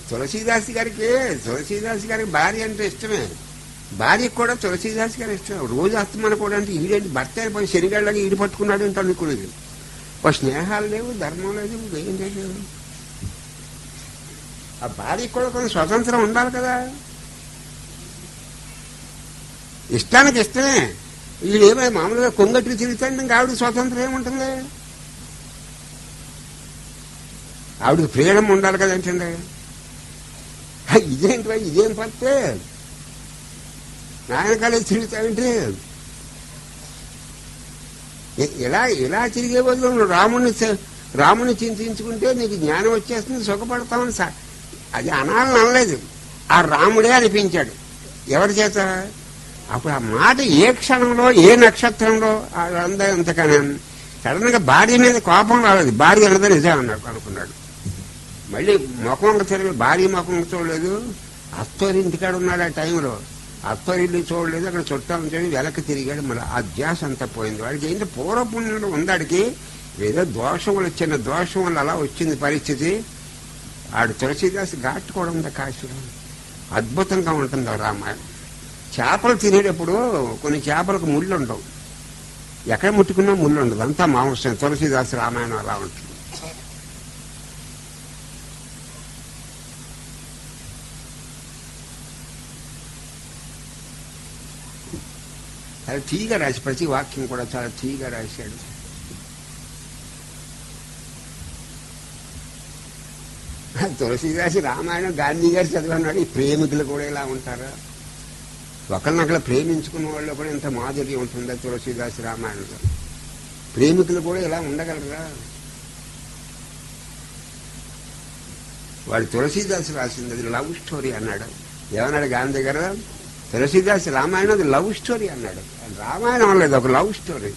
తులసీదాస్ గారికి భార్య అంటే ఇష్టమే. భార్యకు కూడా తులసీదాస్ గారు ఇష్టం. రోజు అస్తమానం కూడా అంటే ఈడేంటి భర్త అయిపోయి శనిగాళ్ళగా ఈడు పట్టుకున్నాడు అంటే అనుకునేది. ఒక స్నేహాలు లేవు, ధర్మం లేదు, ఏం లేదు. ఆ భార్యకు కూడా కొంచెం స్వతంత్రం ఉండాలి కదా. ఇష్టానికి ఇష్టమే. వీడేమో మామూలుగా కొంగట్టుకు తిరుగుతాడు, ఇంకా ఆవిడకి స్వతంత్రం ఏముంటుంది? ఆవిడకి ఫ్రీడమ్ ఉండాలి కదేంటండి. ఇదేం పడితే నాయనకాలే తిరుగుతాయంటే ఇలా తిరిగే బదులు రాముని చింతించుకుంటే నీకు జ్ఞానం వచ్చేస్తుంది, సుఖపడతామని అది అనాలని అనలేదు. ఆ రాముడే అనిపించాడు. ఎవరి చేత? అప్పుడు ఆ మాట ఏ క్షణంలో ఏ నక్షత్రంలో అందరూ అంతకనే సడన్ గా భార్య మీద కోపం రాలేదు. భార్య అన్నది నిజం అన్నాడు అనుకున్నాడు. మళ్ళీ ముఖం తిరగలేదు, భార్య ముఖం చూడలేదు. అత్తోరి ఇంటికాడ ఉన్నాడు ఆ టైంలో. అత్తోరిల్లు చూడలేదు, అక్కడ చుట్టాలని చెప్పి వెనక్కి తిరిగాడు. మళ్ళీ ఆ ధ్యాస అంతా పోయింది. వాడికి ఏంటి పూర్వపుణ్యంలో ఉందాడికి ఏదో దోషం వల్ల చిన్న దోషం వల్ల అలా వచ్చింది పరిస్థితి. ఆడు తులసీదాస్ ఘాట్ కూడా ఉంది కాశీలో. అద్భుతంగా ఉంటుంది ఆ రామాయణం. చేపలు తినేటప్పుడు కొన్ని చేపలకు ముళ్ళు ఉండవు, ఎక్కడ ముట్టుకున్నా ముళ్ళు ఉండదు, అంతా మాంసం. తులసీదాస్ రామాయణం అలా ఉంటుంది. చాలా తీగా రాసి, ప్రతి వాక్యం కూడా చాలా తీగా రాశాడు. తులసీదాసి రామాయణం గాంధీ గారు చదివన్నాడు. ఈ ప్రేమికులు కూడా ఇలా ఉంటారా? ఒకరినొకరు ప్రేమించుకున్న వాళ్ళు కూడా ఇంత మాధుర్యం ఉంటుందా తులసీదాసి రామాయణంలో? ప్రేమికులు కూడా ఇలా ఉండగలరా? వాడు తులసీదాసి రాసింది అది లవ్ స్టోరీ అన్నాడు. ఏమన్నాడు గాంధీ గారు? తులసీదాసి రామాయణం అది లవ్ స్టోరీ అన్నాడు. రామాయణం లేదు, ఒక లవ్ స్టోరీ.